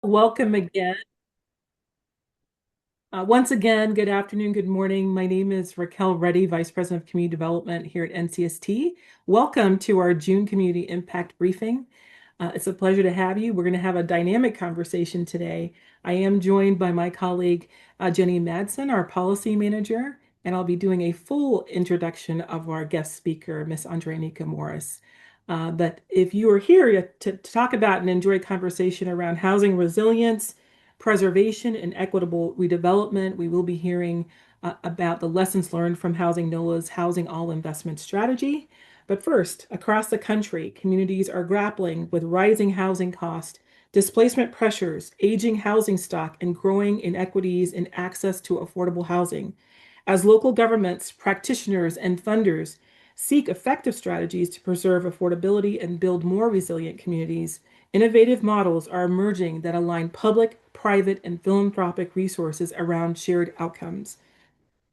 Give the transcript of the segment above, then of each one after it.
Welcome again. Once again, good afternoon, good morning. My name is Raquel Reddy, Vice President of Community Development here at NCST. Welcome to our June Community Impact Briefing. It's a pleasure to have you. We're going to have a dynamic conversation today. I am joined by my colleague, Jenny Madsen, our Policy Manager, and I'll be doing a full introduction of our guest speaker, Ms. Andreanecia Morris. But if you are here to talk about and enjoy conversation around housing resilience, preservation, and equitable redevelopment, we will be hearing about the lessons learned from HousingNOLA's Housing All Investment Strategy. But first, across the country, communities are grappling with rising housing costs, displacement pressures, aging housing stock, and growing inequities in access to affordable housing. As local governments, practitioners, and funders seek effective strategies to preserve affordability and build more resilient communities, innovative models are emerging that align public, private, and philanthropic resources around shared outcomes.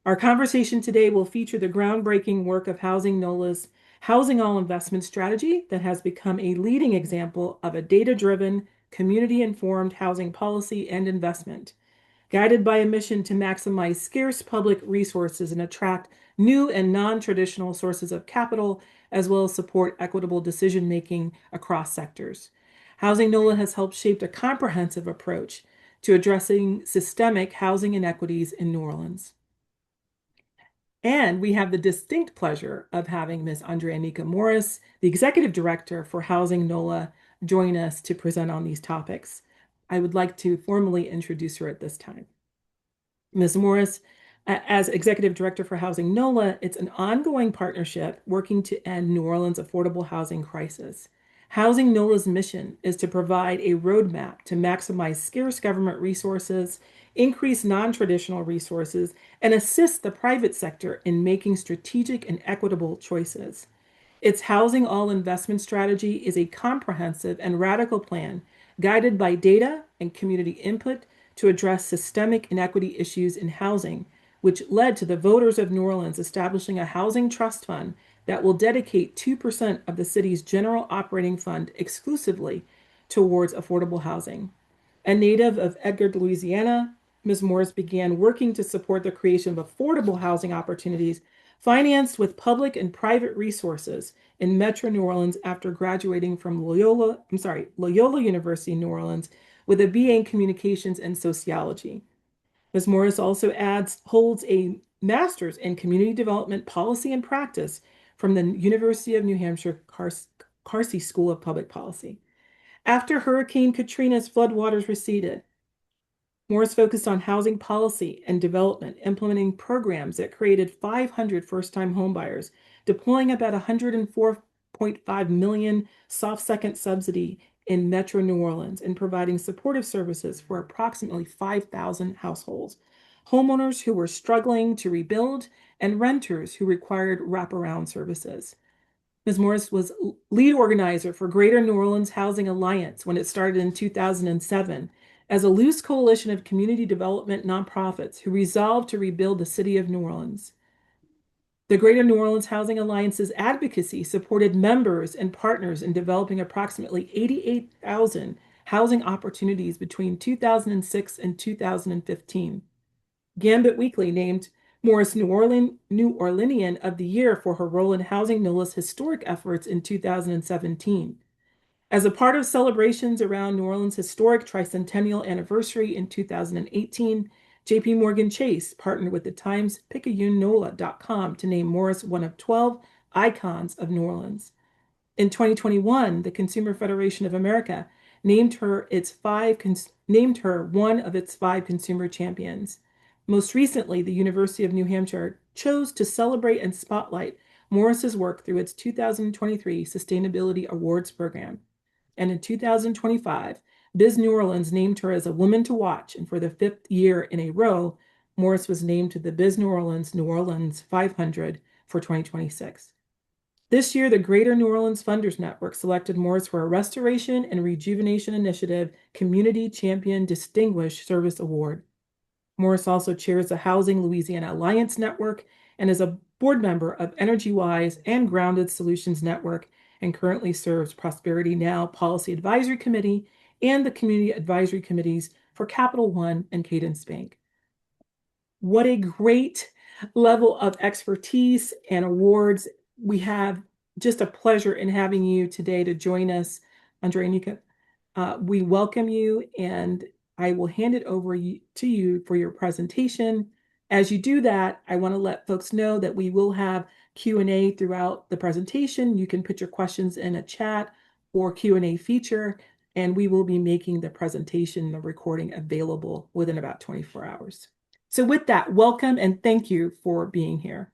Our conversation today will feature the groundbreaking work of HousingNOLA's Housing All Investment Strategy that has become a leading example of a data-driven, community-informed housing policy and investment. Guided by a mission to maximize scarce public resources and attract new and non-traditional sources of capital, as well as support equitable decision-making across sectors. HousingNOLA has helped shape a comprehensive approach to addressing systemic housing inequities in New Orleans. And we have the distinct pleasure of having Ms. Andreanecia Morris, the Executive Director for HousingNOLA, join us to present on these topics. I would like to formally introduce her at this time. Ms. Morris, as Executive Director for HousingNOLA, it's an ongoing partnership working to end New Orleans' affordable housing crisis. HousingNOLA's mission is to provide a roadmap to maximize scarce government resources, increase non-traditional resources, and assist the private sector in making strategic and equitable choices. Its Housing All Investment Strategy is a comprehensive and radical plan guided by data and community input to address systemic inequity issues in housing, which led to the voters of New Orleans establishing a housing trust fund that will dedicate 2% of the city's general operating fund exclusively towards affordable housing. A native of Edgar, Louisiana, Ms. Morris began working to support the creation of affordable housing opportunities financed with public and private resources in Metro New Orleans after graduating from Loyola University New Orleans with a BA in Communications and Sociology. Ms. Morris also holds a master's in Community Development Policy and Practice from the University of New Hampshire Carsey School of Public Policy. After Hurricane Katrina's floodwaters receded, Morris focused on housing policy and development, implementing programs that created 500 first-time homebuyers, deploying about $104.5 million soft second subsidy in Metro New Orleans, and providing supportive services for approximately 5,000 households, homeowners who were struggling to rebuild, and renters who required wraparound services. Ms. Morris was lead organizer for Greater New Orleans Housing Alliance when it started in 2007 as a loose coalition of community development nonprofits who resolved to rebuild the city of New Orleans. The Greater New Orleans Housing Alliance's advocacy supported members and partners in developing approximately 88,000 housing opportunities between 2006 and 2015. Gambit Weekly named Morris New Orleanian of the Year for her role in HousingNOLA's historic efforts in 2017. As a part of celebrations around New Orleans' historic tricentennial anniversary in 2018, JP Morgan Chase partnered with the Times PicayuneNOLA.com to name Morris one of 12 icons of New Orleans. In 2021, the Consumer Federation of America named her one of its 5 consumer champions. Most recently, the University of New Hampshire chose to celebrate and spotlight Morris's work through its 2023 Sustainability Awards program. And in 2025, Biz New Orleans named her as a woman to watch, and for the 5th year in a row, Morris was named to the Biz New Orleans 500 for 2026. This year, the Greater New Orleans Funders Network selected Morris for a Restoration and Rejuvenation Initiative Community Champion Distinguished Service Award. Morris also chairs the Housing Louisiana Alliance Network and is a board member of Energy Wise and Grounded Solutions Network, and currently serves Prosperity Now Policy Advisory Committee and the community advisory committees for Capital One and Cadence Bank. What a great level of expertise and awards. We have just a pleasure in having you today to join us, Andreanecia. We welcome you, and I will hand it over to you for your presentation. As you do that, I want to let folks know that we will have Q&A throughout the presentation. You can put your questions in a chat or Q&A feature, and we will be making the presentation, the recording available within about 24 hours. So with that, welcome and thank you for being here.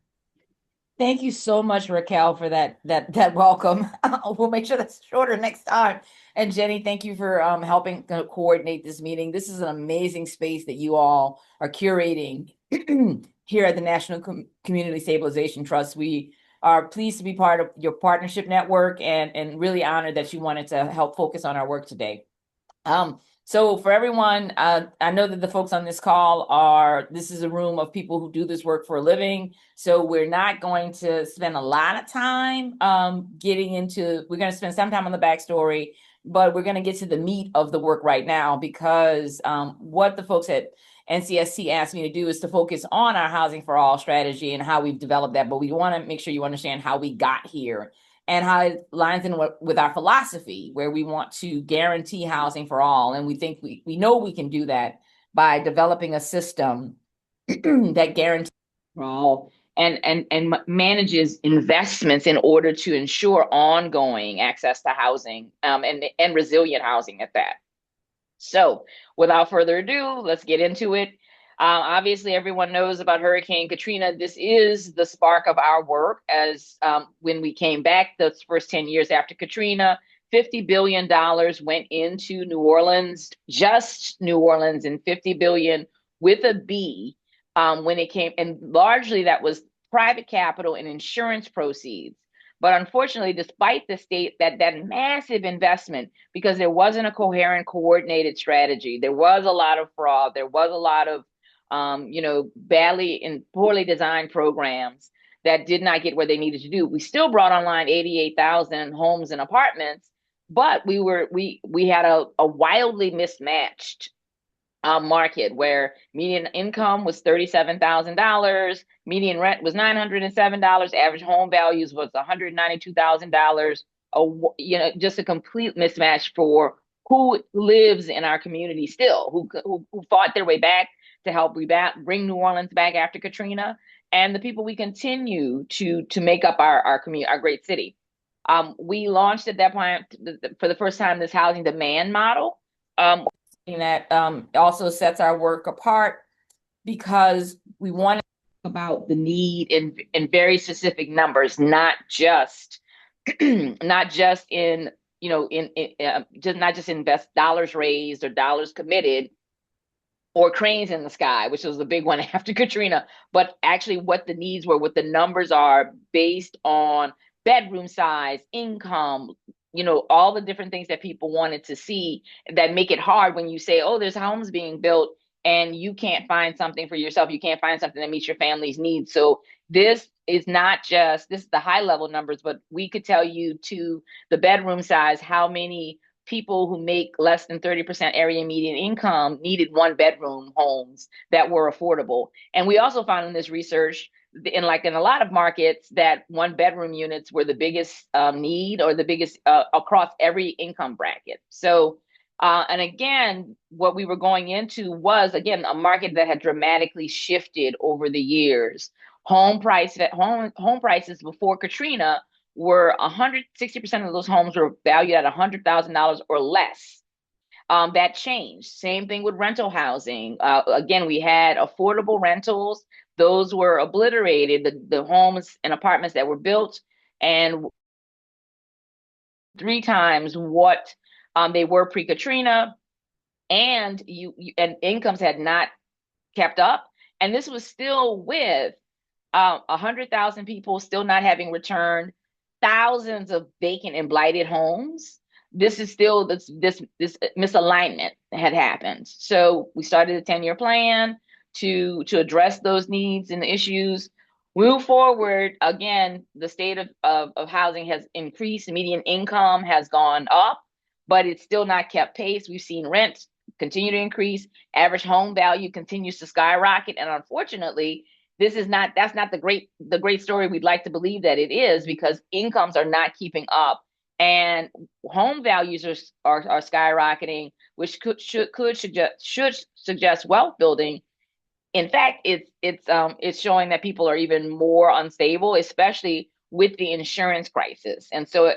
Thank you so much, Raquel, for that welcome. We'll make sure that's shorter next time. And Jenny, thank you for helping coordinate this meeting. This is an amazing space that you all are curating here at the National Community Stabilization Trust. We are pleased to be part of your partnership network and really honored that you wanted to help focus on our work today. So for everyone, I know that the folks on this call this is a room of people who do this work for a living. So we're not going to spend a lot of time we're going to spend some time on the backstory, but we're going to get to the meat of the work right now, because what the folks at NCST asked me to do is to focus on our Housing for All strategy and how we've developed that. But we want to make sure you understand how we got here and how it lines in with our philosophy, where we want to guarantee housing for all. And we think we know we can do that by developing a system that guarantees for all and manages investments in order to ensure ongoing access to housing and resilient housing at that. So without further ado, let's get into it. Obviously, everyone knows about Hurricane Katrina. This is the spark of our work, as when we came back the first 10 years after Katrina, $50 billion went into New Orleans, just New Orleans, and $50 billion with a B when it came. And largely that was private capital and insurance proceeds. But unfortunately, despite the state that massive investment, because there wasn't a coherent, coordinated strategy, there was a lot of fraud, there was a lot of badly and poorly designed programs that did not get where they needed to do. We still brought online 88,000 homes and apartments, but we had a wildly mismatched market where median income was $37,000, median rent was $907, average home values was $192,000. Just a complete mismatch for who lives in our community still, who fought their way back to help bring New Orleans back after Katrina, and the people we continue to make up our community, our great city. We launched at that point for the first time this housing demand model. That also sets our work apart, because we want to talk about the need in very specific numbers, not just in not just invest dollars raised or dollars committed or cranes in the sky, which was the big one after Katrina, but actually what the needs were, what the numbers are based on bedroom size, income, all the different things that people wanted to see that make it hard when you say, oh, there's homes being built and you can't find something for yourself. You can't find something that meets your family's needs. So this is the high level numbers, but we could tell you to the bedroom size, how many people who make less than 30% area median income needed one bedroom homes that were affordable. And we also found in this research, in a lot of markets, that one bedroom units were the biggest need, or the biggest across every income bracket. So, and again, what we were going into was, again, a market that had dramatically shifted over the years. Home prices before Katrina were 160% of those homes were valued at $100,000 or less. That changed. Same thing with rental housing. Again, we had affordable rentals. Those were obliterated. The homes and apartments that were built and 3 times what they were pre-Katrina, and and incomes had not kept up. And this was still with 100,000 people still not having returned, thousands of vacant and blighted homes. This is still this misalignment had happened. So we started a 10-year plan to address those needs and issues. Move forward, again, the state of housing has increased, median income has gone up, but it's still not kept pace. We've seen rents continue to increase, average home value continues to skyrocket, and unfortunately, that's not the great story we'd like to believe that it is, because incomes are not keeping up, and home values are skyrocketing, which should suggest wealth building. In fact, it's showing that people are even more unstable, especially with the insurance crisis. And so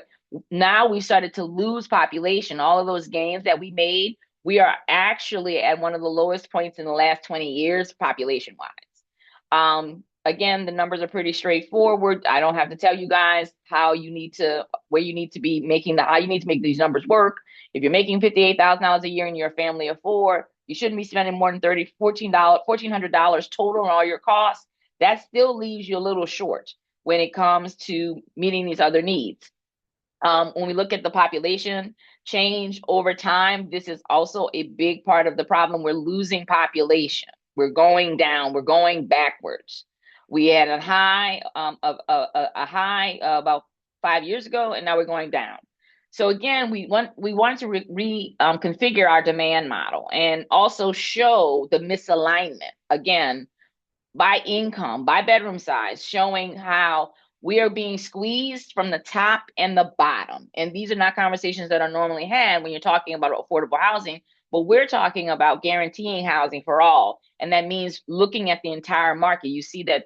now we started to lose population. All of those gains that we made, we are actually at one of the lowest points in the last 20 years, population wise. Again, the numbers are pretty straightforward. I don't have to tell you guys where you need to be how you need to make these numbers work. If you're making $58,000 a year and you're a family of four, you shouldn't be spending more than $1,400 total on all your costs. That still leaves you a little short when it comes to meeting these other needs. When we look at the population change over time, this is also a big part of the problem. We're losing population. We're going down. We're going backwards. We had a high about 5 years ago, and now we're going down. So again, we want to reconfigure our demand model and also show the misalignment again by income, by bedroom size, showing how we are being squeezed from the top and the bottom. And these are not conversations that are normally had when you're talking about affordable housing, but we're talking about guaranteeing housing for all. And that means looking at the entire market. You see that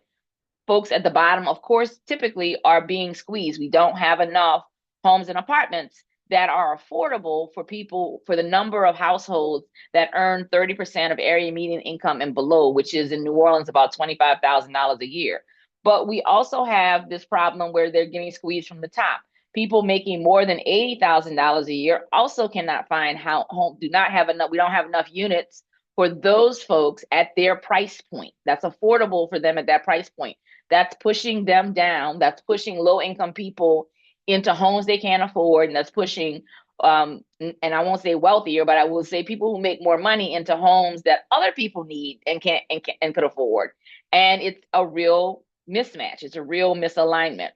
folks at the bottom, of course, typically are being squeezed. We don't have enough homes and apartments that are affordable for people, for the number of households that earn 30% of area median income and below, which is in New Orleans about $25,000 a year. But we also have this problem where they're getting squeezed from the top. People making more than $80,000 a year also cannot find we don't have enough units for those folks at their price point. That's affordable for them at that price point. That's pushing them down. That's pushing low income people into homes they can't afford, and that's pushing and I won't say wealthier, but I will say people who make more money into homes that other people need and could afford. And it's a real mismatch. It's a real misalignment.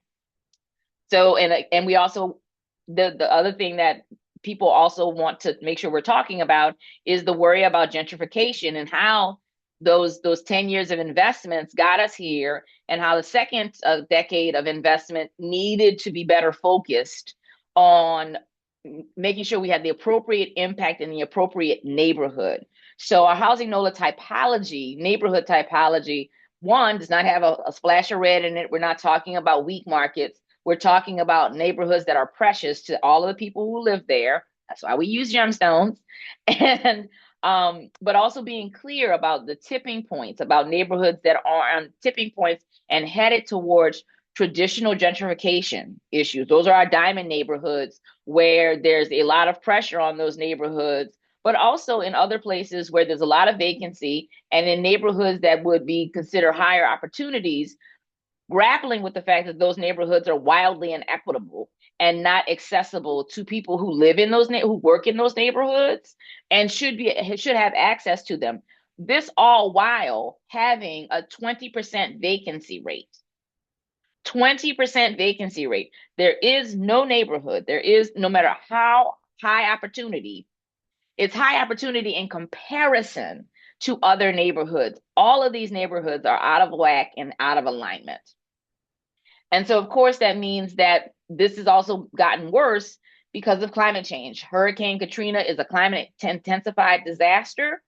So and we also the other thing that people also want to make sure we're talking about is the worry about gentrification and how those 10 years of investments got us here, and how the second decade of investment needed to be better focused on making sure we had the appropriate impact in the appropriate neighborhood. So our housing NOLA typology, neighborhood typology, one, does not have a splash of red in it. We're not talking about weak markets. We're talking about neighborhoods that are precious to all of the people who live there. That's why we use gemstones. And but also being clear about the tipping points, about neighborhoods that are on tipping points and headed towards traditional gentrification issues. Those are our diamond neighborhoods where there's a lot of pressure on those neighborhoods, but also in other places where there's a lot of vacancy, and in neighborhoods that would be considered higher opportunities, grappling with the fact that those neighborhoods are wildly inequitable and not accessible to people who live in who work in those neighborhoods and should have access to them. This all while having a 20% vacancy rate. 20% vacancy rate. There is no neighborhood. There is, no matter how high opportunity, it's high opportunity in comparison to other neighborhoods. All of these neighborhoods are out of whack and out of alignment. And so, of course, that means that this has also gotten worse because of climate change. Hurricane Katrina is a climate intensified disaster.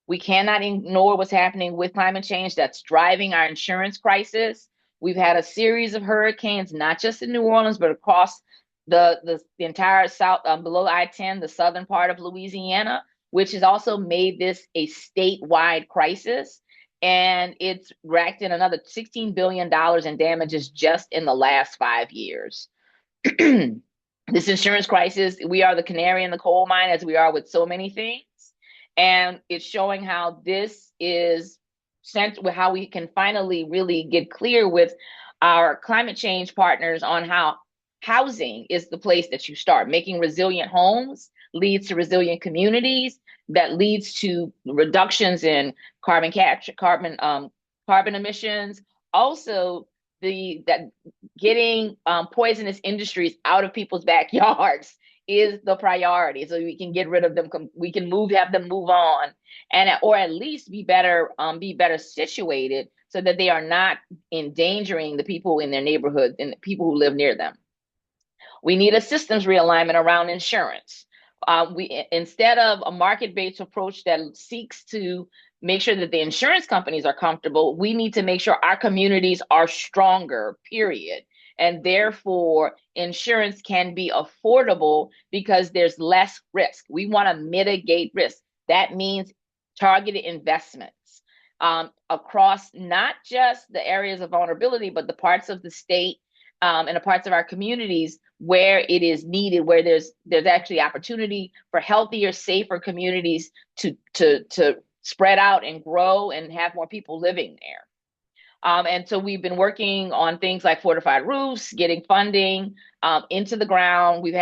We cannot ignore what's happening with climate change. That's driving our insurance crisis. We've had a series of hurricanes, not just in New Orleans, but across the entire south, below I-10, the southern part of Louisiana, which has also made this a statewide crisis. And it's racked in another $16 billion in damages just in the last 5 years. This insurance crisis, we are the canary in the coal mine, as we are with so many things. And it's showing how this is how we can finally really get clear with our climate change partners on how housing is the place that you start. Making resilient homes leads to resilient communities, that leads to reductions in carbon capture, carbon emissions. Also, that getting poisonous industries out of people's backyards is the priority, so we can get rid of them. We can have them move on, and or at least be better situated so that they are not endangering the people in their neighborhood and the people who live near them. We need a systems realignment around insurance. We Instead of a market-based approach that seeks to make sure that the insurance companies are comfortable, we need to make sure our communities are stronger, period. And therefore, insurance can be affordable because there's less risk. We want to mitigate risk. That means targeted investments across not just the areas of vulnerability, but the parts of the state and the parts of our communities where it is needed, where there's actually opportunity for healthier, safer communities to spread out and grow and have more people living there. And so we've been working on things like fortified roofs, getting funding into the ground. We've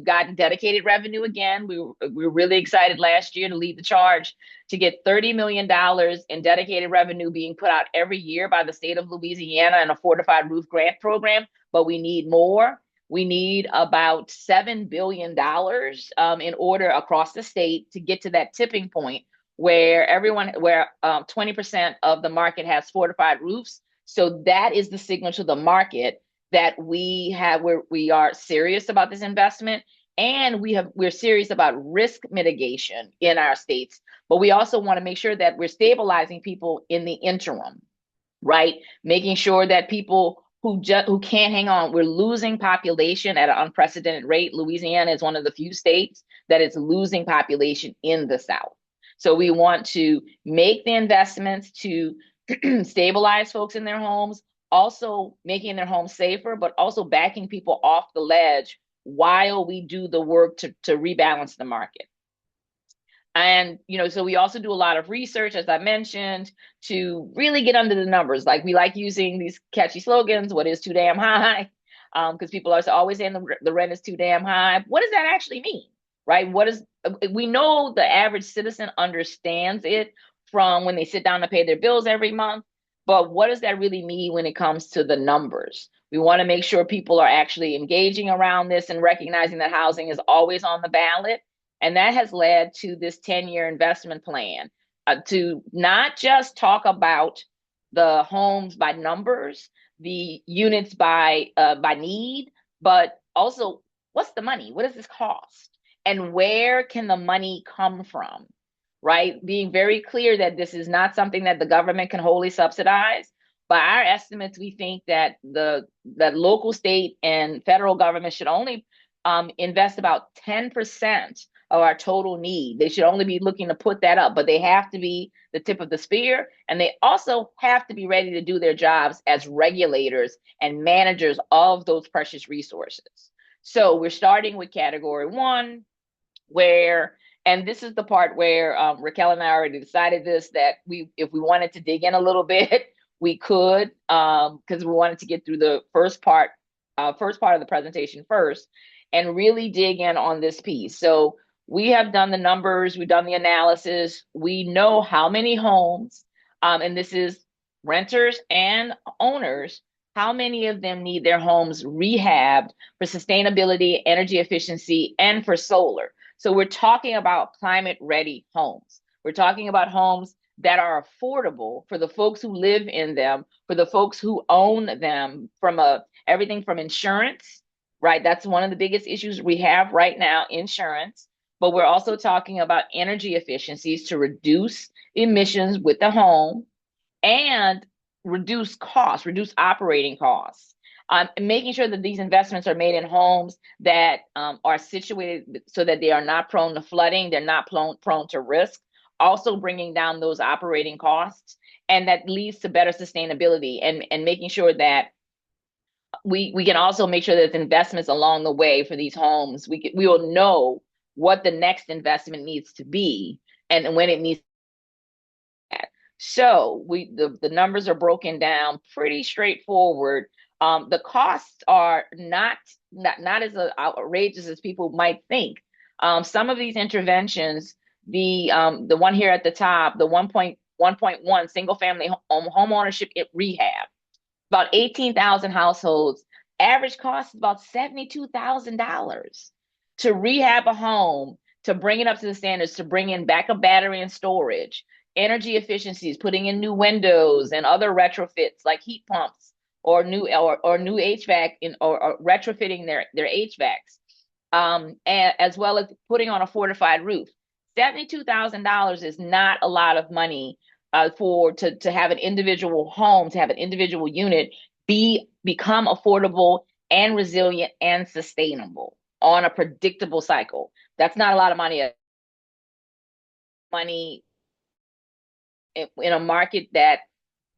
gotten dedicated revenue again. We were really excited last year to lead the charge to get $30 million in dedicated revenue being put out every year by the state of Louisiana in a fortified roof grant program. But we need more. We need about $7 billion in order across the state to get to that tipping point where 20% of the market has fortified roofs. So that is the signal to the market that we are serious about this investment, and we're serious about risk mitigation in our states. But we also want to make sure that we're stabilizing people in the interim, right? Making sure that people who can't hang on, we're losing population at an unprecedented rate. Louisiana is one of the few states that is losing population in the South. So we want to make the investments to stabilize folks in their homes, also making their homes safer, but also backing people off the ledge while we do the work to rebalance the market. And, so we also do a lot of research, as I mentioned, to really get under the numbers. Like, we like using these catchy slogans: what is too damn high? Because people are always saying the rent is too damn high. What does that actually mean? Right? We know the average citizen understands it from when they sit down to pay their bills every month, but what does that really mean when it comes to the numbers? We want to make sure people are actually engaging around this and recognizing that housing is always on the ballot. And that has led to this 10-year investment plan to not just talk about the homes by numbers, the units by need, but also what's the money? What does this cost? And where can the money come from, right? Being very clear that this is not something that the government can wholly subsidize. By our estimates, we think that that local, state, and federal government should only invest about 10% of our total need. They should only be looking to put that up, but they have to be the tip of the spear. And they also have to be ready to do their jobs as regulators and managers of those precious resources. So we're starting with category 1, and this is the part where Raquel and I already decided this, that if we wanted to dig in a little bit, we could, because we wanted to get through the first part of the presentation first and really dig in on this piece. So we have done the numbers, we've done the analysis, we know how many homes, and this is renters and owners, how many of them need their homes rehabbed for sustainability, energy efficiency, and for solar. So we're talking about climate-ready homes. We're talking about homes that are affordable for the folks who live in them, for the folks who own them, from everything from insurance, right? That's one of the biggest issues we have right now, insurance. But we're also talking about energy efficiencies to reduce emissions with the home and reduce costs, reduce operating costs. Making sure that these investments are made in homes that are situated so that they are not prone to flooding, they're not prone to risk, also bringing down those operating costs, and that leads to better sustainability, and making sure that we can also make sure that investments along the way for these homes, we will know what the next investment needs to be and when it needs to be. So the numbers are broken down pretty straightforward. The costs are not as outrageous as people might think. Some of these interventions, the one here at the top, the 1.1 single family home ownership rehab, about 18,000 households. Average cost is about $72,000. to rehab a home, to bring it up to the standards, to bring in backup battery and storage, energy efficiencies, putting in new windows and other retrofits like heat pumps or new HVAC or retrofitting their HVACs, and as well as putting on a fortified roof. $72,000 is not a lot of money to have an individual home, to have an individual unit become affordable and resilient and sustainable on a predictable cycle. That's not a lot of money in a market that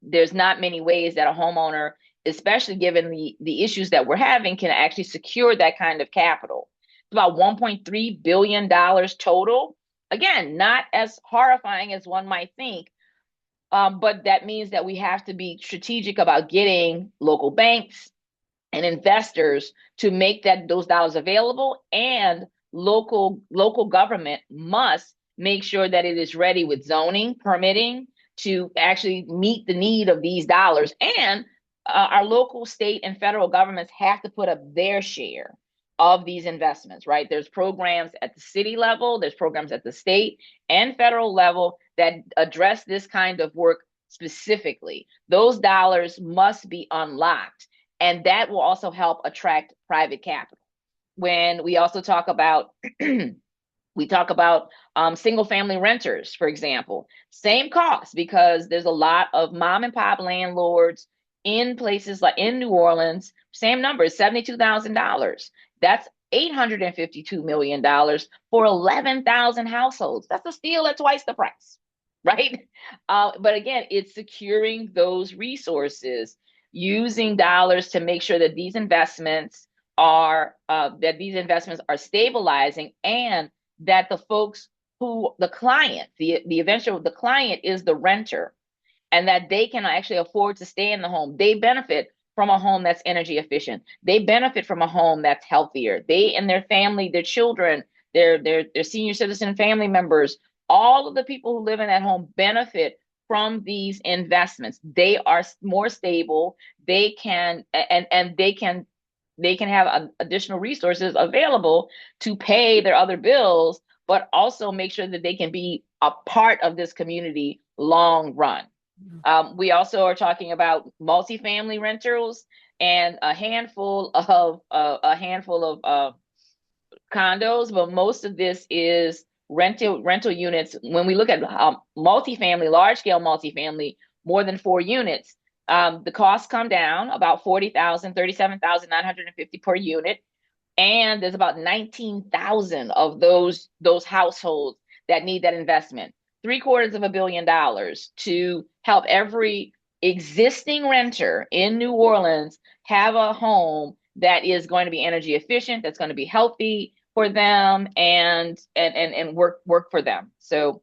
there's not many ways that a homeowner, especially given the issues that we're having, can actually secure that kind of capital. It's about $1.3 billion total. Again, not as horrifying as one might think, but that means that we have to be strategic about getting local banks and investors to make those dollars available, and local government must make sure that it is ready with zoning, permitting to actually meet the need of these dollars. And our local, state, and federal governments have to put up their share of these investments, right? There's programs at the city level, there's programs at the state and federal level that address this kind of work specifically. Those dollars must be unlocked, and that will also help attract private capital. When we also talk about single family renters, for example, same cost, because there's a lot of mom and pop landlords in places like in New Orleans. Same number, $72,000. That's $852 million for 11,000 households. That's a steal at twice the price, right? But again, it's securing those resources, using dollars to make sure that these investments are stabilizing, and that the folks who the client, the client is the renter, and that they can actually afford to stay in the home. They benefit from a home that's energy efficient. They benefit from a home that's healthier. They and their family, their children, their senior citizen family members, all of the people who live in that home benefit from these investments. They are more stable. They can they can have additional resources available to pay their other bills, but also make sure that they can be a part of this community long run. We also are talking about multifamily rentals and a handful of condos, but most of this is rental units. When we look at multifamily, large scale multifamily, more than 4 units, the costs come down about 40,000, 37,950 per unit, and there's about 19,000 of those households that need that investment. $750 million to help every existing renter in New Orleans have a home that is going to be energy efficient, that's going to be healthy for them, and work for them. So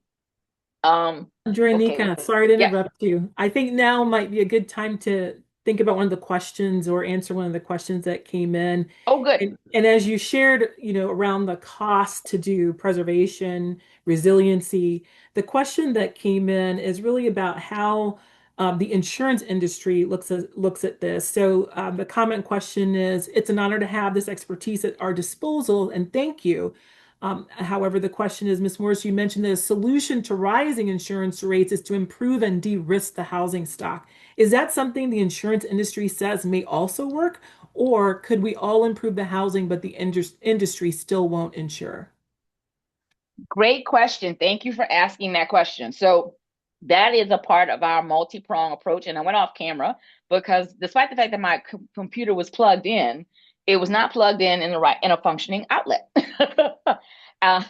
okay. Andreanecia, sorry to Yeah. interrupt you. I think now might be a good time to think about one of the questions or answer one of the questions that came in. Oh, good. And as you shared, around the cost to do preservation, resiliency, the question that came in is really about how the insurance industry looks at this. So the comment question is, it's an honor to have this expertise at our disposal, and thank you. However, the question is, Ms. Morris, you mentioned the solution to rising insurance rates is to improve and de-risk the housing stock. Is that something the insurance industry says may also work? Or could we all improve the housing, but the industry still won't insure? Great question. Thank you for asking that question. So that is a part of our multi-prong approach. And I went off camera because despite the fact that my computer was plugged in, it was not plugged in in a functioning outlet. uh,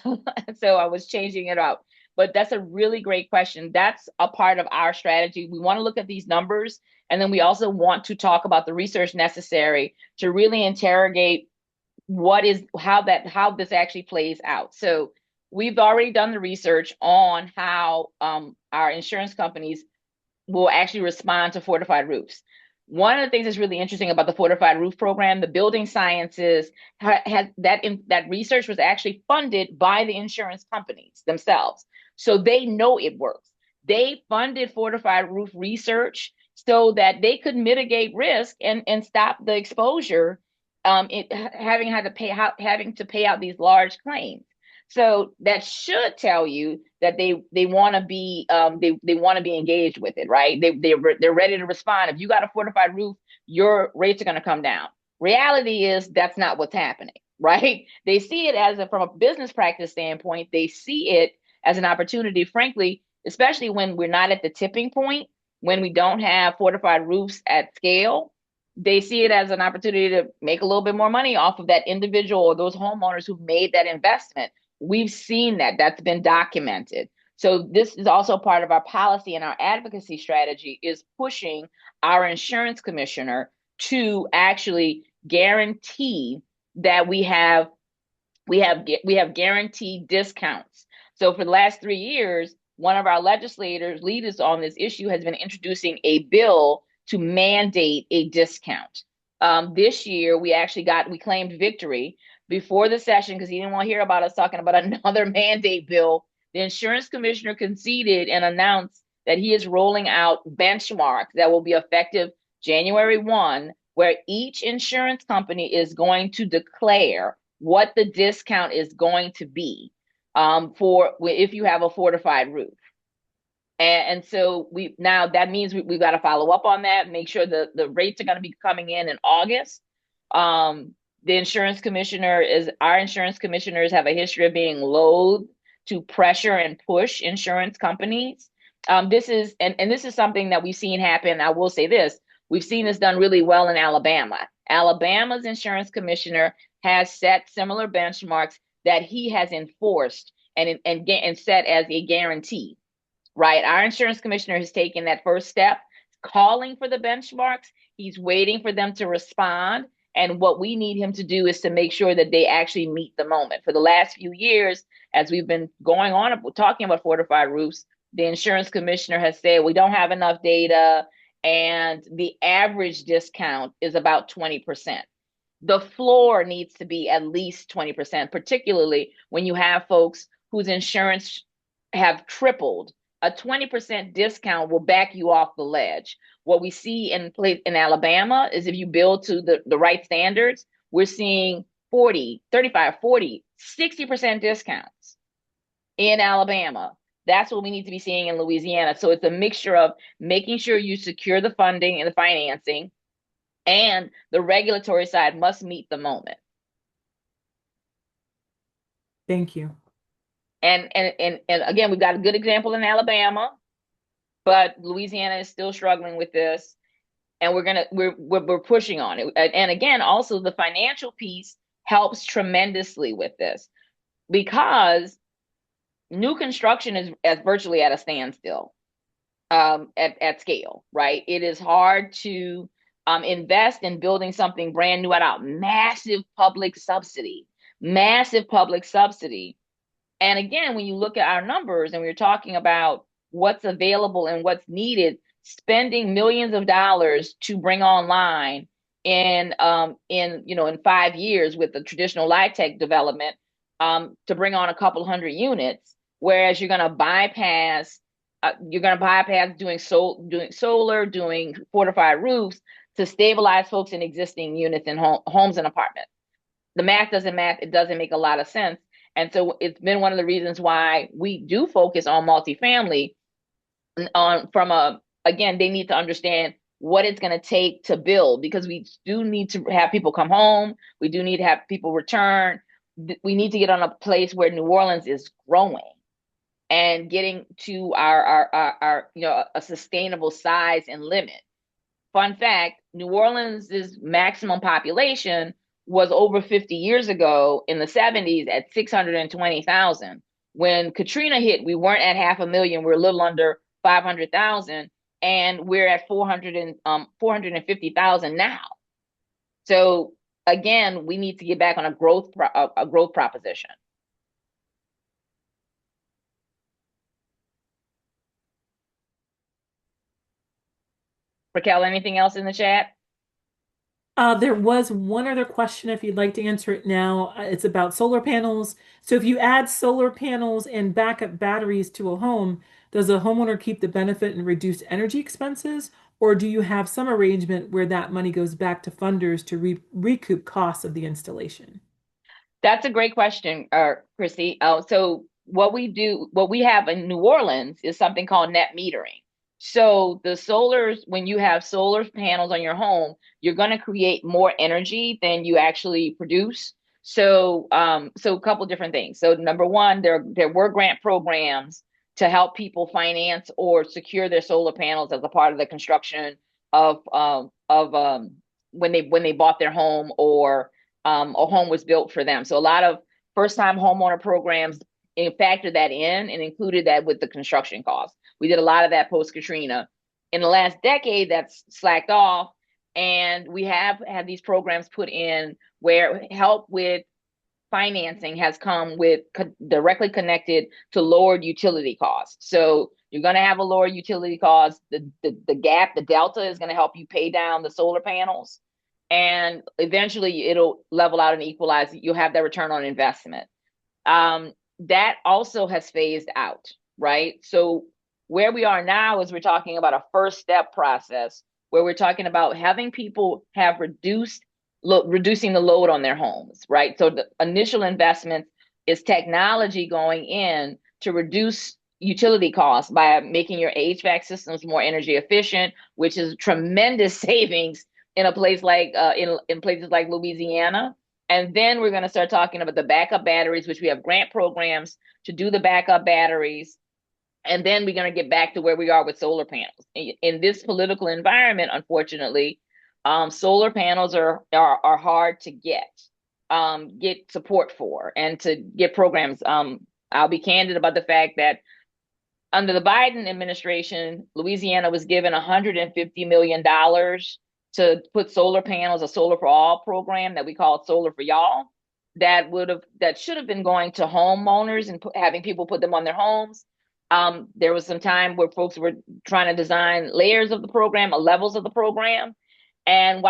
so I was changing it out. But that's a really great question. That's a part of our strategy. We want to look at these numbers, and then we also want to talk about the research necessary to really interrogate how this actually plays out. So we've already done the research on how our insurance companies will actually respond to fortified roofs. One of the things that's really interesting about the fortified roof program, the building sciences had that research was actually funded by the insurance companies themselves. So they know it works. They funded fortified roof research so that they could mitigate risk and stop the exposure having to pay out these large claims. So that should tell you that they want to be they want to be engaged with it, right? They're ready to respond. If you got a fortified roof, your rates are going to come down. Reality is that's not what's happening, right? They see it as from a business practice standpoint. They see it as an opportunity, frankly, especially when we're not at the tipping point, when we don't have fortified roofs at scale. They see it as an opportunity to make a little bit more money off of that individual or those homeowners who've made that investment. We've seen that. That's been documented. So this is also part of our policy and our advocacy strategy is pushing our insurance commissioner to actually guarantee that we have guaranteed discounts. So for the last 3 years, one of our leaders on this issue has been introducing a bill to mandate a discount. This year, we claimed victory before the session because he didn't want to hear about us talking about another mandate bill. The insurance commissioner conceded and announced that he is rolling out benchmarks that will be effective January 1, where each insurance company is going to declare what the discount is going to be for if you have a fortified roof. And so that means we've got to follow up on that, make sure the rates are going to be coming in August. Our insurance commissioners have a history of being loath to pressure and push insurance companies. This is something that we've seen happen. I will say this: we've seen this done really well in Alabama. Alabama's insurance commissioner has set similar benchmarks that he has enforced and set as a guarantee. Right. Our insurance commissioner has taken that first step, calling for the benchmarks. He's waiting for them to respond. And what we need him to do is to make sure that they actually meet the moment. For the last few years, as we've been going on talking about fortified roofs, the insurance commissioner has said we don't have enough data, and the average discount is about 20%. The floor needs to be at least 20%, particularly when you have folks whose insurance have tripled. A 20% discount will back you off the ledge. What we see in Alabama is if you build to the right standards, we're seeing 40, 35, 40, 60% discounts in Alabama. That's what we need to be seeing in Louisiana. So it's a mixture of making sure you secure the funding and the financing, and the regulatory side must meet the moment. Thank you. And again, we've got a good example in Alabama, but Louisiana is still struggling with this, and we're pushing on it. And again, also the financial piece helps tremendously with this because new construction is virtually at a standstill at scale, right? It is hard to invest in building something brand new without massive public subsidy. And again, when you look at our numbers and we're talking about what's available and what's needed, spending millions of dollars to bring online in 5 years with the traditional LIHTC development to bring on a couple hundred units, whereas you're going to bypass doing solar, doing fortified roofs to stabilize folks in existing units and homes and apartments. The math it doesn't make a lot of sense. And so it's been one of the reasons why we do focus on multifamily again, they need to understand what it's going to take to build, because we do need to have people come home. We do need to have people return. We need to get on a place where New Orleans is growing and getting to our a sustainable size and limit. Fun fact, New Orleans' maximum population was over 50 years ago in the 70s at 620,000. When Katrina hit, we weren't at 500,000. We're a little under 500,000, and we're at 450,000 now. So again, we need to get back on a growth proposition. Raquel, anything else in the chat? There was one other question if you'd like to answer it now. It's about solar panels. So if you add solar panels and backup batteries to a home, does a homeowner keep the benefit and reduce energy expenses? Or do you have some arrangement where that money goes back to funders to recoup costs of the installation? That's a great question, Chrissy. So what we have in New Orleans is something called net metering. So the solars, when you have solar panels on your home, you're going to create more energy than you actually produce. So a couple different things. So number one, there were grant programs to help people finance or secure their solar panels as a part of the construction of when they bought their home or a home was built for them. So a lot of first-time homeowner programs factored that in and included that with the construction costs. We did a lot of that post-Katrina. In the last decade, that's slacked off, and we have had these programs put in where help with financing has come with directly connected to lowered utility costs. So you're going to have a lower utility cost. The gap, the delta is going to help you pay down the solar panels. And eventually it'll level out and equalize. You'll have that return on investment. That also has phased out, right? So where we are now is we're talking about a first step process where we're talking about having people have reducing the load on their homes, right? So the initial investment is technology going in to reduce utility costs by making your HVAC systems more energy efficient, which is tremendous savings in a place like in places like Louisiana. And then we're going to start talking about the backup batteries, which we have grant programs to do the backup batteries. And then we're going to get back to where we are with solar panels. In this political environment, unfortunately, solar panels are hard to get support for and to get programs. I'll be candid about the fact that under the Biden administration, Louisiana was given $150 million to put solar panels, a Solar for All program that we call Solar for Y'all, that should have been going to homeowners and having people put them on their homes. There was some time where folks were trying to design layers of the program, levels of the program. And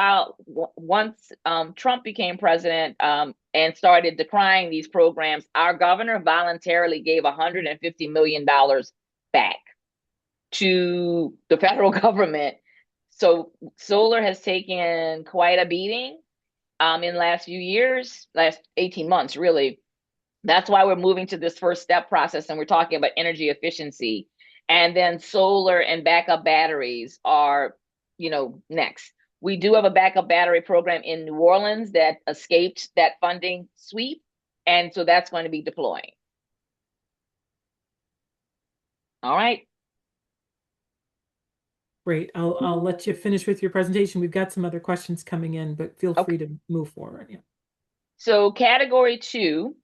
once Trump became president and started decrying these programs, our governor voluntarily gave $150 million back to the federal government. So solar has taken quite a beating in the last few years, last 18 months, really. That's why we're moving to this first step process and we're talking about energy efficiency. And then solar and backup batteries are, next. We do have a backup battery program in New Orleans that escaped that funding sweep. And so that's going to be deploying. All right. Great. I'll let you finish with your presentation. We've got some other questions coming in, but feel Okay. free to move forward. Yeah. So category 2,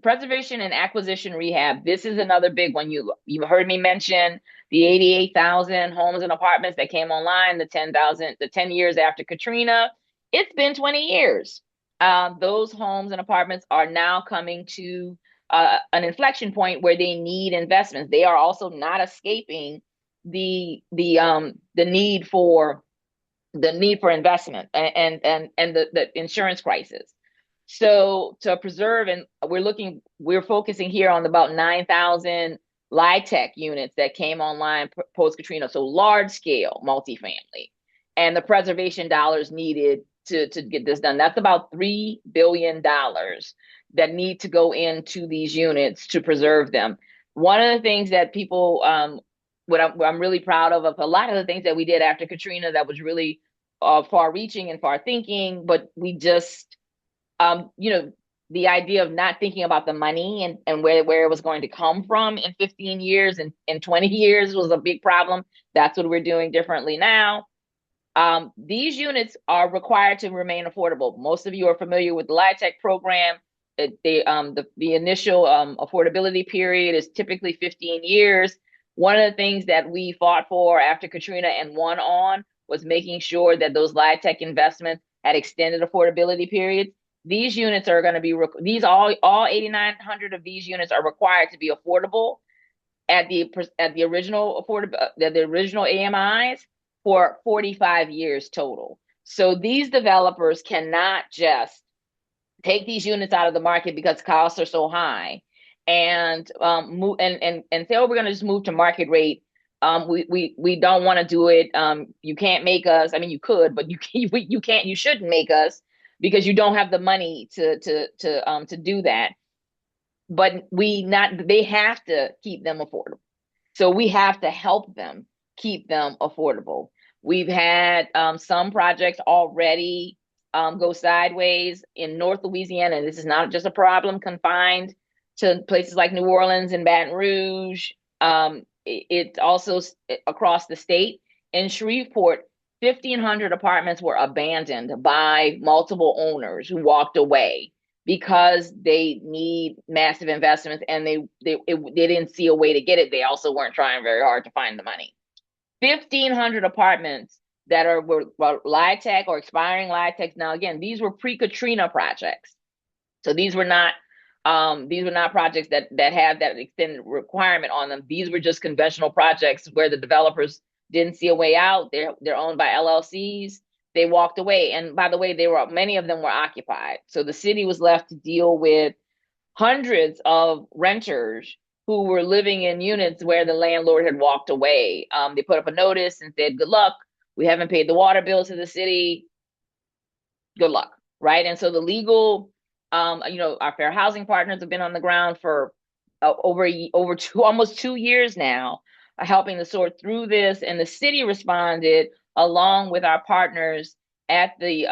preservation and acquisition rehab. This is another big one. You heard me mention the 88,000 homes and apartments that came online, the 10 years after Katrina. It's been 20 years. Those homes and apartments are now coming to an inflection point where they need investments. They are also not escaping the need for investment and the insurance crisis. So to preserve, and we're focusing here on about 9,000 LIHTC units that came online post Katrina. So large scale multifamily, and the preservation dollars needed to get this done. That's about $3 billion that need to go into these units to preserve them. One of the things that people, what I'm really proud of a lot of the things that we did after Katrina that was really far reaching and far thinking, but we just the idea of not thinking about the money and where it was going to come from in 15 years and in 20 years was a big problem. That's what we're doing differently now. These units are required to remain affordable. Most of you are familiar with the LIHTC program. The initial affordability period is typically 15 years. One of the things that we fought for after Katrina and won on was making sure that those LIHTC investments had extended affordability periods. These units are going to be all 8,900 of these units are required to be affordable at the original AMIs for 45 years total. So these developers cannot just take these units out of the market because costs are so high and move and say, oh, we're going to just move to market rate. We don't want to do it. You can't make us. I mean, you could, but you can't. You shouldn't make us because you don't have the money to do that. But they have to keep them affordable. So we have to help them keep them affordable. We've had some projects already go sideways in North Louisiana. And this is not just a problem confined to places like New Orleans and Baton Rouge. It's also across the state. In Shreveport, 1,500 apartments were abandoned by multiple owners who walked away because they need massive investments and they didn't see a way to get it. They also weren't trying very hard to find the money. 1,500 apartments that were LIHTC or expiring LIHTCs. Now, again, these were pre-Katrina projects. So these were not projects that have that extended requirement on them. These were just conventional projects where the developers didn't see a way out. They're owned by LLCs. They walked away. And by the way, many of them were occupied. So the city was left to deal with hundreds of renters who were living in units where the landlord had walked away. They put up a notice and said, good luck. We haven't paid the water bill to the city. Good luck. Right. And so the legal, our fair housing partners have been on the ground for almost 2 years now, helping to sort through this. And the city responded along with our partners at the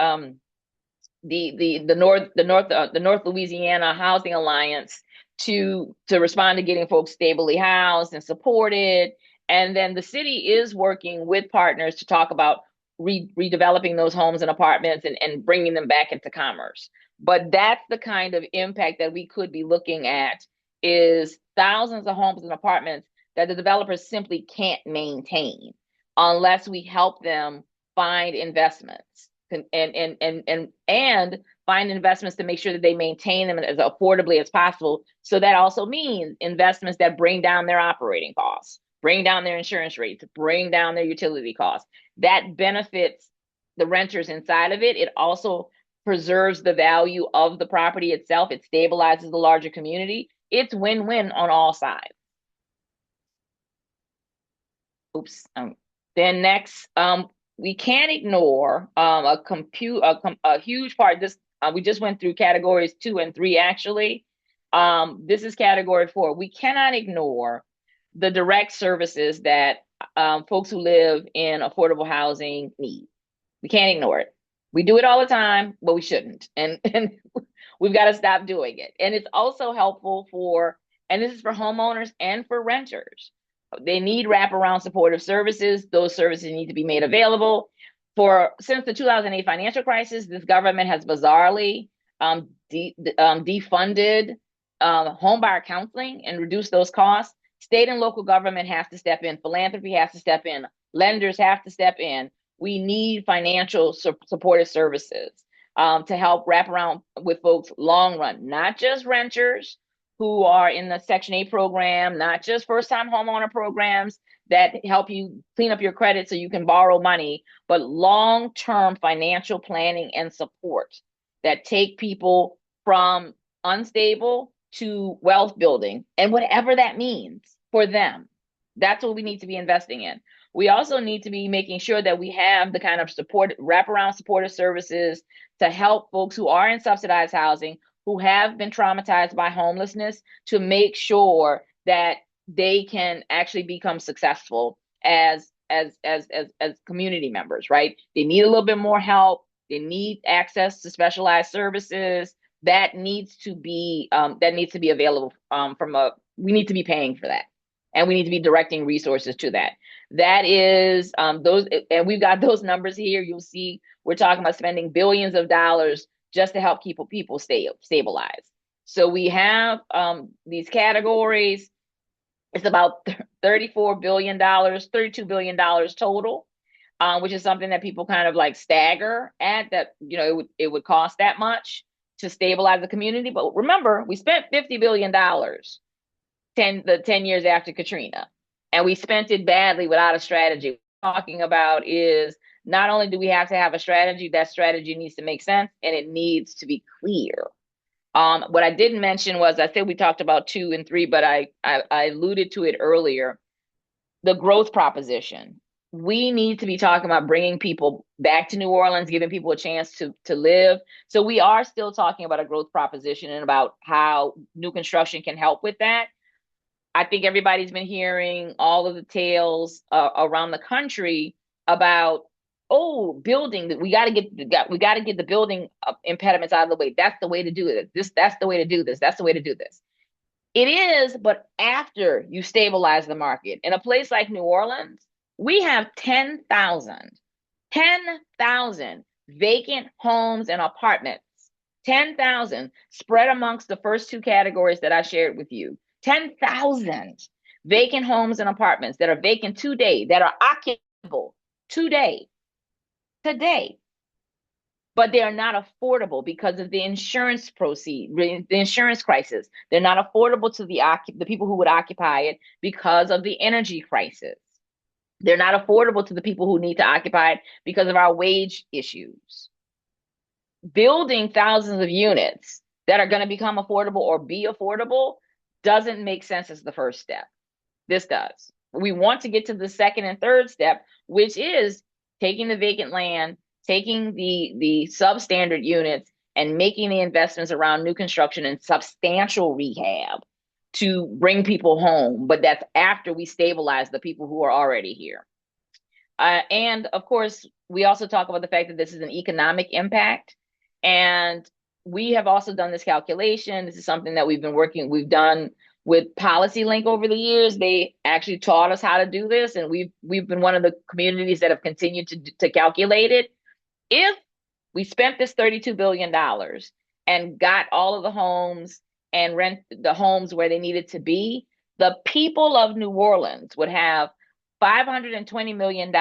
North Louisiana Housing Alliance to respond to getting folks stably housed and supported. And then the city is working with partners to talk about redeveloping those homes and apartments and bringing them back into commerce. But that's the kind of impact that we could be looking at, is thousands of homes and apartments that the developers simply can't maintain unless we help them find investments and find investments to make sure that they maintain them as affordably as possible. So that also means investments that bring down their operating costs, bring down their insurance rates, bring down their utility costs. That benefits the renters inside of it. It also preserves the value of the property itself. It stabilizes the larger community. It's win-win on all sides. Oops. Then next, we can't ignore a huge part. This we just went through categories 2 and 3 actually. This is category 4. We cannot ignore the direct services that folks who live in affordable housing need. We can't ignore it. We do it all the time, but we shouldn't. And we've got to stop doing it. And it's also helpful and this is for homeowners and for renters. They need wraparound supportive services. Those services need to be made available. Since the 2008 financial crisis, this government has bizarrely defunded homebuyer counseling and reduced those costs. State and local government has to step in. Philanthropy has to step in. Lenders have to step in. We need financial supportive services to help wrap around with folks long run, not just renters who are in the Section 8 program, not just first-time homeowner programs that help you clean up your credit so you can borrow money, but long-term financial planning and support that take people from unstable to wealth building, and whatever that means for them. That's what we need to be investing in. We also need to be making sure that we have the kind of wraparound supportive services to help folks who are in subsidized housing, who have been traumatized by homelessness, to make sure that they can actually become successful as community members, right? They need a little bit more help. They need access to specialized services. That needs to be available we need to be paying for that. And we need to be directing resources to that. That is those, and we've got those numbers here. You'll see we're talking about spending billions of dollars just to help people stabilize. So we have these categories. It's about $34 billion, $32 billion total, which is something that people kind of like stagger at, that, it would cost that much to stabilize the community. But remember, we spent $50 billion 10 years after Katrina, and we spent it badly without a strategy. What we're talking about is not only do we have to have a strategy, that strategy needs to make sense and it needs to be clear. What I didn't mention was I said we talked about 2 and 3, but I alluded to it earlier. The growth proposition. We need to be talking about bringing people back to New Orleans, giving people a chance to live. So we are still talking about a growth proposition and about how new construction can help with that. I think everybody's been hearing all of the tales around the country about, oh, building that we got to get the building impediments out of the way. That's the way to do it. That's the way to do this. That's the way to do this. It is, but after you stabilize the market. In a place like New Orleans, we have 10,000 vacant homes and apartments. 10,000 spread amongst the first two categories that I shared with you. 10,000 vacant homes and apartments that are vacant today, that are occupable today, but they are not affordable because of the insurance the insurance crisis. They're not affordable to the people who would occupy it because of the energy crisis. They're not affordable to the people who need to occupy it because of our wage issues. Building thousands of units that are going to become affordable or be affordable doesn't make sense as the first step. This does. We want to get to the second and third step, which is taking the vacant land, taking the substandard units, and making the investments around new construction and substantial rehab to bring people home. But that's after we stabilize the people who are already here. And of course, we also talk about the fact that this is an economic impact. And we have also done this calculation. This is something that we've done with PolicyLink over the years. They actually taught us how to do this, and we've been one of the communities that have continued to calculate it. If we spent this $32 billion and got all of the homes and rent the homes where they needed to be, the people of New Orleans would have $520 million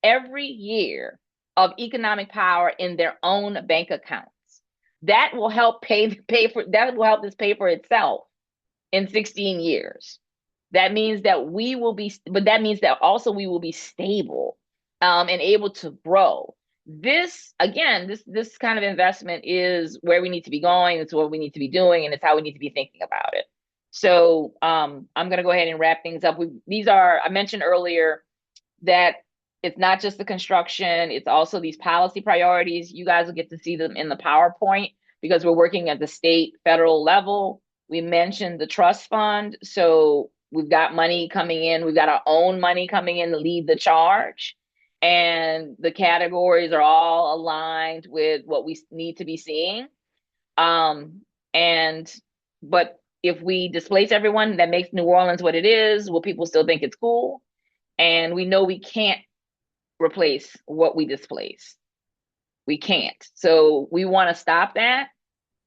every year of economic power in their own bank accounts. That will help this pay for itself in 16 years. That means that we will be, but that means that also we will be stable and able to grow. This, again, this kind of investment is where we need to be going. It's what we need to be doing, and it's how we need to be thinking about it. So I'm going to go ahead and wrap things up. I mentioned earlier that it's not just the construction, it's also these policy priorities. You guys will get to see them in the PowerPoint because we're working at the state, federal level. We mentioned the trust fund. So we've got money coming in. We've got our own money coming in to lead the charge. And the categories are all aligned with what we need to be seeing. But if we displace everyone, that makes New Orleans what it is. Will people still think it's cool? And we know we can't replace what we displace. We can't. So we want to stop that,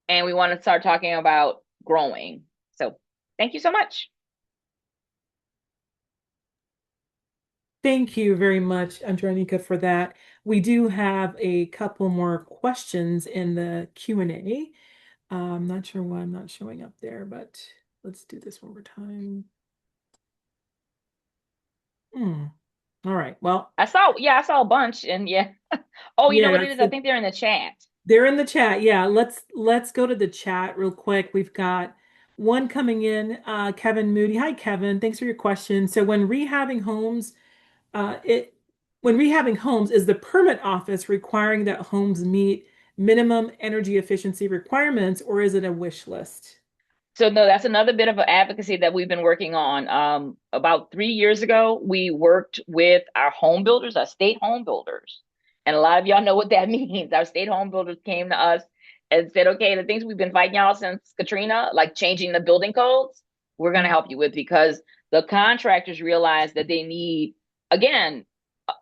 and we want to start talking about growing. So thank you so much. Thank you very much, Andreanecia, for that. We do have a couple more questions in the Q&A. I'm not sure why I'm not showing up there, but let's do this one more time. All right. Well, I saw a bunch, and yeah. Oh, you know what it is? I so think they're in the chat. they're in the chat. Yeah, let's go to the chat real quick. We've got one coming in, Kevin Moody. Hi, Kevin. Thanks for your question. So when rehabbing homes, is the permit office requiring that homes meet minimum energy efficiency requirements, or is it a wish list? So no, that's another bit of an advocacy that we've been working on. About 3 years ago, we worked with our home builders, our state home builders. And a lot of y'all know what that means. Our state home builders came to us and said, okay, the things we've been fighting y'all since Katrina, like changing the building codes, we're going to help you with, because the contractors realize that they need, again,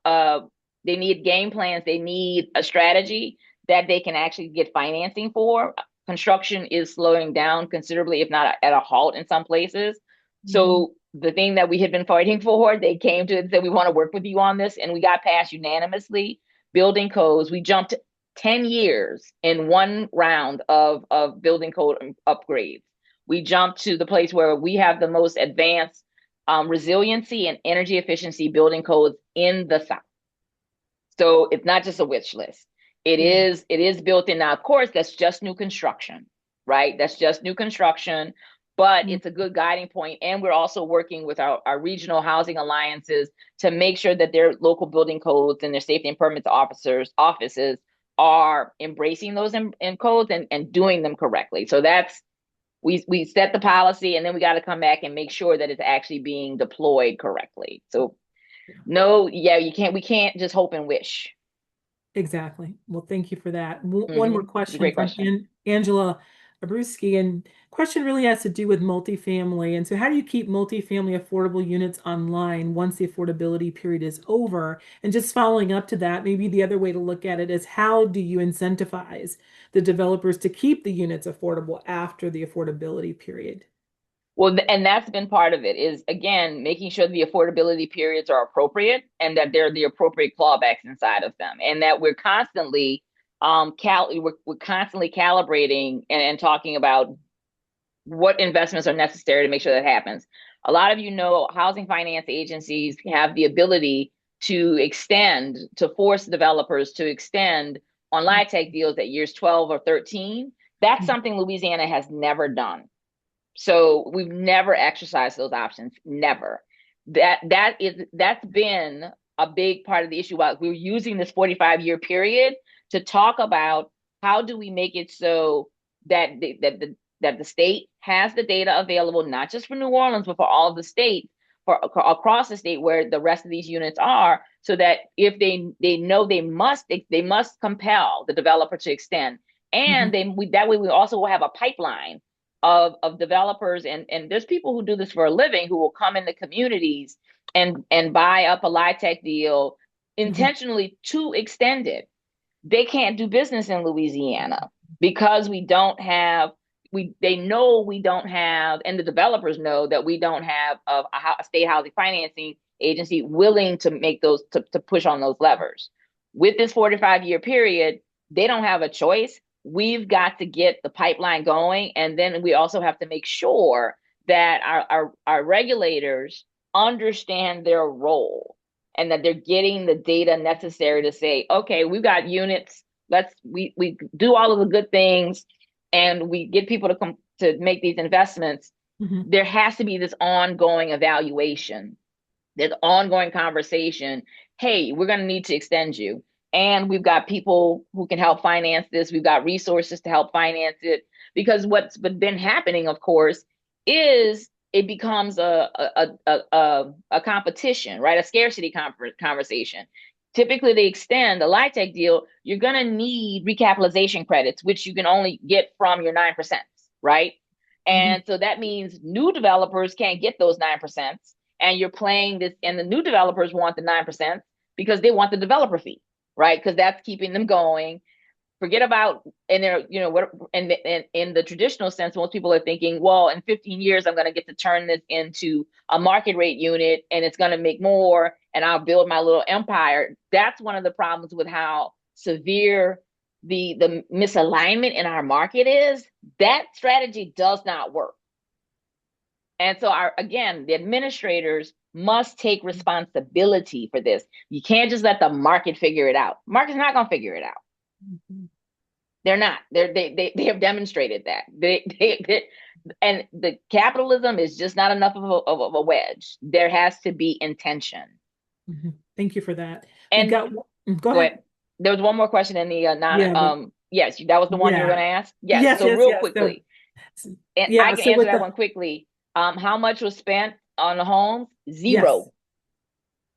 they need game plans. They need a strategy that they can actually get financing for. Construction is slowing down considerably, if not at a halt in some places. So the thing that we had been fighting for, they came to it and said, we want to work with you on this. And we got passed unanimously building codes. We jumped 10 years in one round of building code upgrades. We jumped to the place where we have the most advanced resiliency and energy efficiency building codes in the South. So it's not just a wish list. Yeah. It is built in. Now, of course, that's just new construction, right? That's just new construction, but Mm. it's a good guiding point. And we're also working with our regional housing alliances to make sure that their local building codes and their safety and permits offices are embracing those in codes and doing them correctly. So that's we set the policy, and then we got to come back and make sure that it's actually being deployed correctly. So Yeah. no, yeah, we can't just hope and wish. Exactly. Well, thank you for that. One more question Great from question. Angela Abruski, and question really has to do with multifamily. And so, how do you keep multifamily affordable units online once the affordability period is over? And just following up to that, maybe the other way to look at it is how do you incentivize the developers to keep the units affordable after the affordability period? Well, and that's been part of it is again making sure the affordability periods are appropriate and that they're the appropriate clawbacks inside of them, and that we're constantly calibrating and talking about what investments are necessary to make sure that happens. A lot of housing finance agencies have the ability to force developers to extend on LIHTC deals at years 12 or 13. That's something Louisiana has never done. So we've never exercised those options, never. That's been a big part of the issue. While we're using this 45-year period to talk about how do we make it so that that the state has the data available, not just for New Orleans, but for all of the states, for across the state where the rest of these units are, so that if they know they must compel the developer to extend, and Mhm. that way we also will have a pipeline of developers, and there's people who do this for a living who will come in the communities and buy up a LIHTC deal Mhm. intentionally to extend it. They can't do business in Louisiana because we don't have they know we don't have, and the developers know that we don't have a state housing financing agency willing to make those to push on those levers. With this 45-year period, they don't have a choice. We've got to get the pipeline going, and then we also have to make sure that our regulators understand their role and that they're getting the data necessary to say, okay, we've got units. We do all of the good things, and we get people to come to make these investments. Mhm. There has to be this ongoing evaluation, this ongoing conversation. Hey, we're going to need to extend you, and we've got people who can help finance this. We've got resources to help finance it, because what's been happening, of course, is it becomes a competition, right? A scarcity conversation. Typically, they extend a LIHTC deal. You're going to need recapitalization credits, which you can only get from your 9%, right? Mhm. And so that means new developers can't get those 9%. And you're playing this, and the new developers want the 9% because they want the developer fee, right? Because that's keeping them going. Forget about, and they're, what, and in the traditional sense, most people are thinking, well, in 15 years, I'm going to get to turn this into a market rate unit and it's going to make more and I'll build my little empire. That's one of the problems with how severe the misalignment in our market is. That strategy does not work. And so again, the administrators must take responsibility for this. You can't just let the market figure it out. Market's not going to figure it out. Mhm. They're not. They have demonstrated that. And the capitalism is just not enough of a wedge. There has to be intention. Mhm. Thank you for that. We've And got, go go ahead. ahead. There was one more question in the non Yeah, yes, that was the one you were going yeah. to ask. Yes. Yes, So yes, real yes. So, quickly, and I yeah, can so answer with that the, one quickly. How much was spent on the homes? yes. Zero.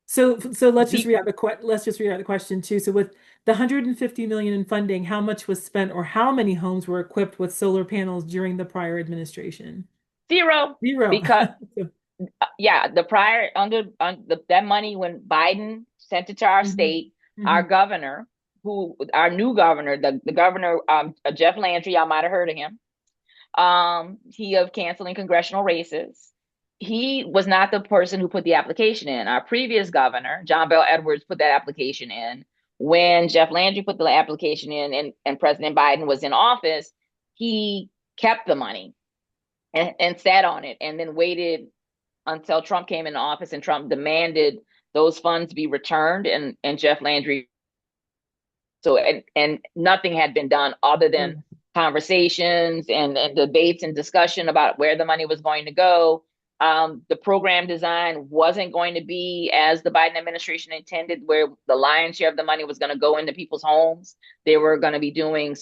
So let's just read out the question too. So with the 150 million in funding, how much was spent or how many homes were equipped with solar panels during the prior administration? Zero. Zero. Because So, yeah, the prior that money when Biden sent it to our mhm, state, our mhm, governor, our new governor, the governor Jeff Landry, y'all might have heard of him. He of canceling congressional races. He was not the person who put the application in. Our previous governor, John Bel Edwards, put that application in. When Jeff Landry put the application in and President Biden was in office, he kept the money and sat on it and then waited until Trump came into office and Trump demanded those funds be returned, and Jeff Landry So, and nothing had been done other than Mm, conversations and debates and discussion about where the money was going to go. The program design wasn't going to be as the Biden administration intended, where the lion's share of the money was going to go into people's homes. They were going to be doing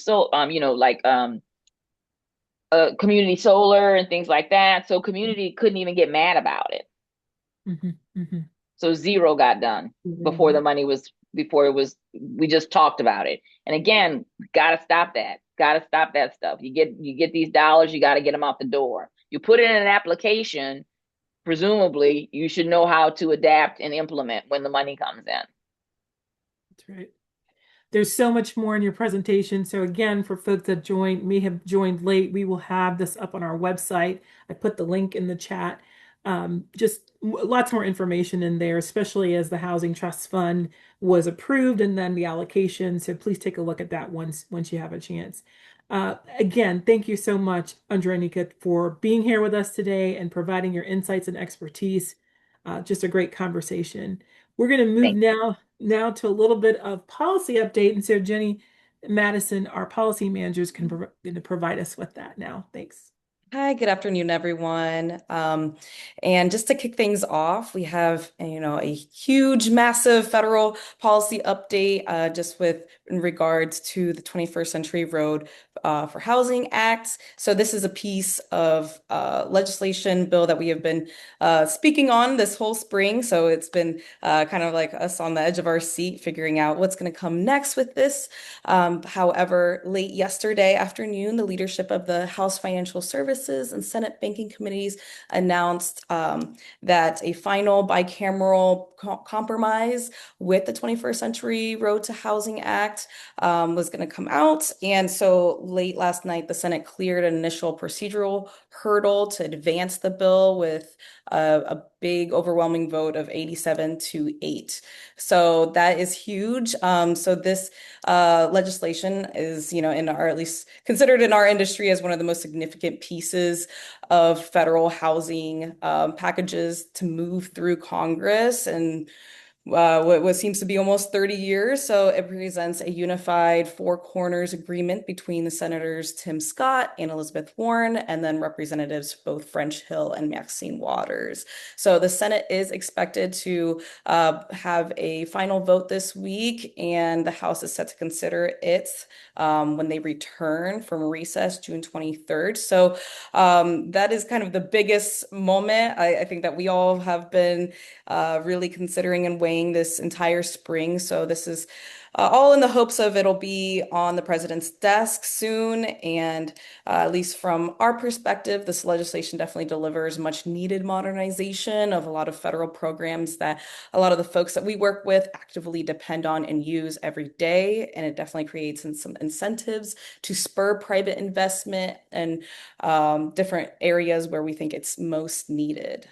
community solar and things like that. So community couldn't even get mad about it. mhm, mhm. So zero got done before the money was before it was we just talked about it. And again, gotta stop that. Gotta stop that stuff. You get these dollars, you gotta get them out the door. You put it in an application, presumably you should know how to adapt and implement when the money comes in. That's right. There's so much more in your presentation. So again, for folks that may have joined late, we will have this up on our website. I put the link in the chat. Just lots more information in there, especially as the Housing Trust Fund was approved and then the allocation. So please take a look at that once you have a chance. Again, thank you so much, Andreanecia, for being here with us today and providing your insights and expertise. Just a great conversation. We're going to move Thank now to a little bit of policy update. And so Jenny Madison, our policy managers, going to provide us with that now. Thanks. Hi, good afternoon, everyone. And just to kick things off, we have, a huge, massive federal policy update just in regards to the 21st Century Road for Housing Act. So this is a piece of legislation bill that we have been speaking on this whole spring. So it's been kind of like us on the edge of our seat, figuring out what's going to come next with this. However, late yesterday afternoon, the leadership of the House Financial Services and Senate Banking Committees announced that a final bicameral compromise with the 21st Century Road to Housing Act was going to come out. And so late last night, the Senate cleared an initial procedural hurdle to advance the bill with a big overwhelming vote of 87-8. So that is huge. So this legislation is, at least considered in our industry as one of the most significant pieces of federal housing packages to move through Congress and what seems to be almost 30 years. So it presents a unified four corners agreement between the senators Tim Scott and Elizabeth Warren, and then representatives both French Hill and Maxine Waters. So the Senate is expected to have a final vote this week, and the House is set to consider it when they return from recess June 23rd. So that is kind of the biggest moment. I think that we all have been really considering and weighing this entire spring. So this is all in the hopes of it'll be on the president's desk soon. And at least from our perspective, this legislation definitely delivers much needed modernization of a lot of federal programs that a lot of the folks that we work with actively depend on and use every day. And it definitely creates some incentives to spur private investment and different areas where we think it's most needed.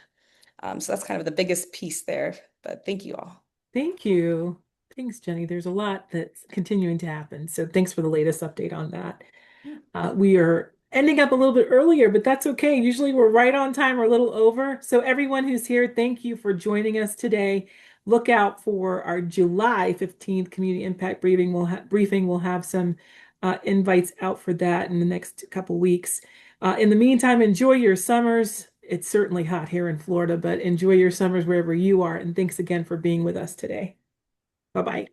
So that's kind of the biggest piece there, but thank you all. Thank you. Thanks, Jenny. There's a lot that's continuing to happen. So thanks for the latest update on that. We are ending up a little bit earlier, but that's okay. Usually we're right on time or a little over. So everyone who's here, thank you for joining us today. Look out for our July 15th community impact briefing. We'll have some invites out for that in the next couple weeks. In the meantime, enjoy your summers. It's certainly hot here in Florida, but enjoy your summers wherever you are. And thanks again for being with us today. Bye-bye.